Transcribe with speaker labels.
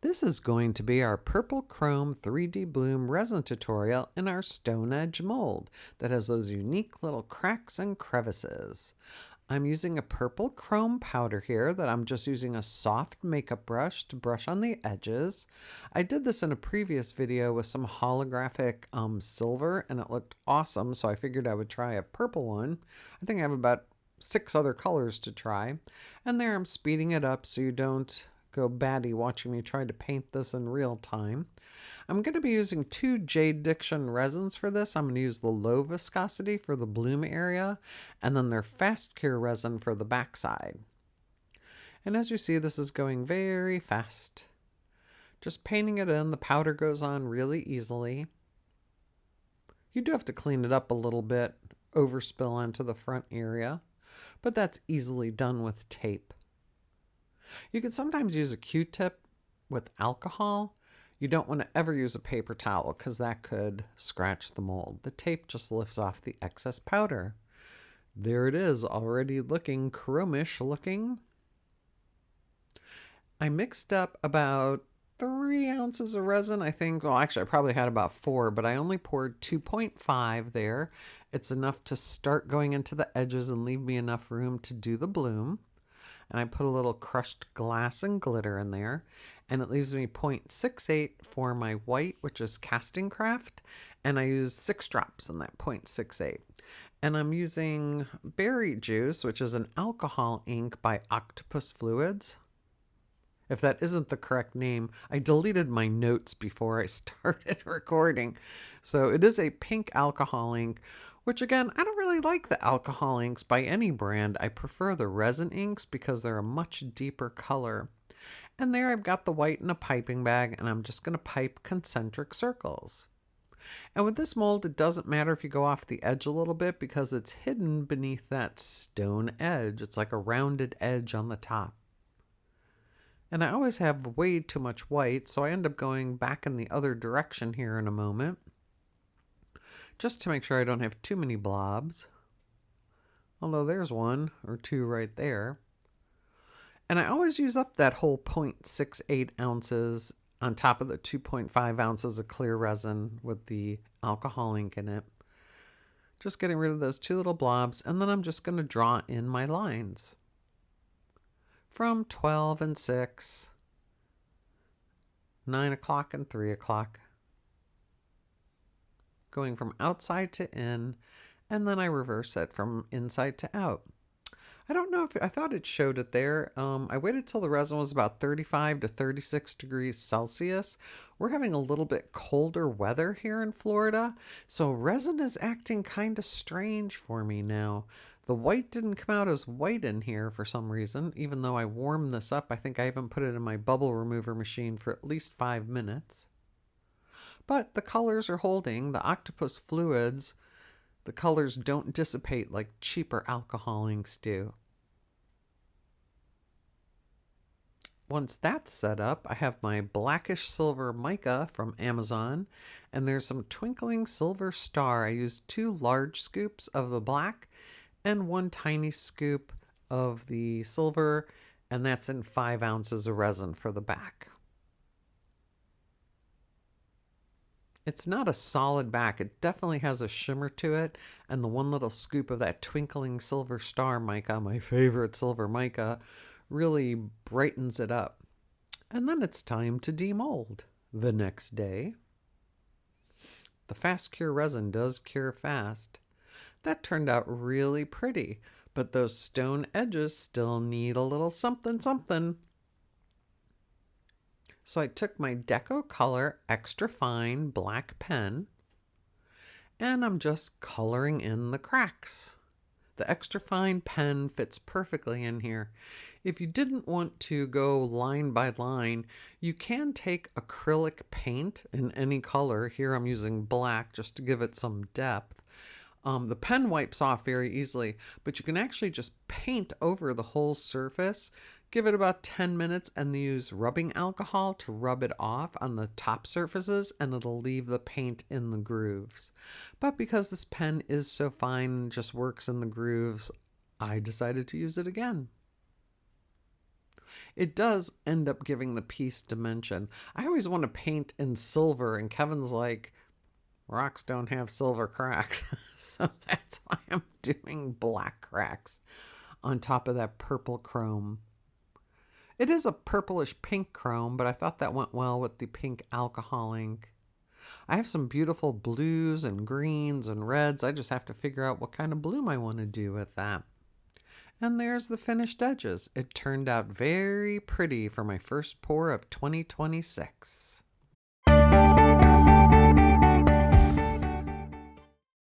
Speaker 1: This is going to be our Purple Chrome 3D Bloom resin tutorial in our Stone Edge mold that has those unique little cracks and crevices. I'm using a purple chrome powder here that I'm just using a soft makeup brush to brush on the edges. I did this in a previous video with some holographic silver and it looked awesome, so I figured I would try a purple one. I think I have about 6 other colors to try. And there I'm speeding it up so you don't go batty watching me try to paint this in real time. I'm going to be using 2 JDiction resins for this. I'm going to use the low viscosity for the bloom area and then their fast cure resin for the backside. And as you see, this is going very fast. Just painting it in, the powder goes on really easily. You do have to clean it up a little bit, overspill onto the front area, but that's easily done with tape. You can sometimes use a Q-tip with alcohol. You don't want to ever use a paper towel because that could scratch the mold. The tape just lifts off the excess powder. There it is, already looking chromish looking. I mixed up about 3 ounces of resin, I think. Well, actually, I probably had about 4, but I only poured 2.5 there. It's enough to start going into the edges and leave me enough room to do the bloom. And I put a little crushed glass and glitter in there, and it leaves me 0.68 for my white, which is Castin craft, and I use 6 drops in that 0.68. And I'm using berry juice, which is an alcohol ink by Octopus fluids. If that isn't the correct name, I deleted my notes before I started recording. So it is a pink alcohol ink, which again, I don't really like the alcohol inks by any brand. I prefer the resin inks because they're a much deeper color. And there I've got the white in a piping bag, and I'm just going to pipe concentric circles. And with this mold, it doesn't matter if you go off the edge a little bit because it's hidden beneath that stone edge. It's like a rounded edge on the top. And I always have way too much white, so I end up going back in the other direction here in a moment, just to make sure I don't have too many blobs. Although there's 1 or 2 right there. And I always use up that whole 0.68 ounces on top of the 2.5 ounces of clear resin with the alcohol ink in it. Just getting rid of those 2 little blobs, and then I'm just going to draw in my lines. From 12 and 6, 9 o'clock and 3 o'clock. Going from outside to in, and then I reverse it from inside to out. I don't know if I thought it showed it there. I waited till the resin was about 35 to 36 degrees Celsius. We're having a little bit colder weather here in Florida, so resin is acting kind of strange for me now. The white didn't come out as white in here for some reason, even though I warmed this up. I think I even put it in my bubble remover machine for at least 5 minutes. But the colors are holding. The Octopus fluids, the colors don't dissipate like cheaper alcohol inks do. Once that's set up, I have my Blackish silver mica from Amazon, and there's some twinkling silver star. I used 2 large scoops of the black and 1 tiny scoop of the silver, and that's in 5 ounces of resin for the back. It's not a solid back. It definitely has a shimmer to it, and the 1 little scoop of that twinkling silver star mica, my favorite silver mica, really brightens it up. And then it's time to demold. The next day, the fast cure resin does cure fast. That turned out really pretty, but those stone edges still need a little something something. So I took my Deco Color Extra Fine black pen, and I'm just coloring in the cracks. The extra fine pen fits perfectly in here. If you didn't want to go line by line, you can take acrylic paint in any color. Here I'm using black just to give it some depth. The pen wipes off very easily, but you can actually just paint over the whole surface. Give it about 10 minutes and use rubbing alcohol to rub it off on the top surfaces, and it'll leave the paint in the grooves. But because this pen is so fine and just works in the grooves, I decided to use it again. It does end up giving the piece dimension. I always want to paint in silver, and Kevin's like, rocks don't have silver cracks. So that's why I'm doing black cracks on top of that purple chrome. It is a purplish pink chrome, but I thought that went well with the pink alcohol ink. I have some beautiful blues and greens and reds. I just have to figure out what kind of bloom I want to do with that. And there's the finished edges. It turned out very pretty for my first pour of 2026.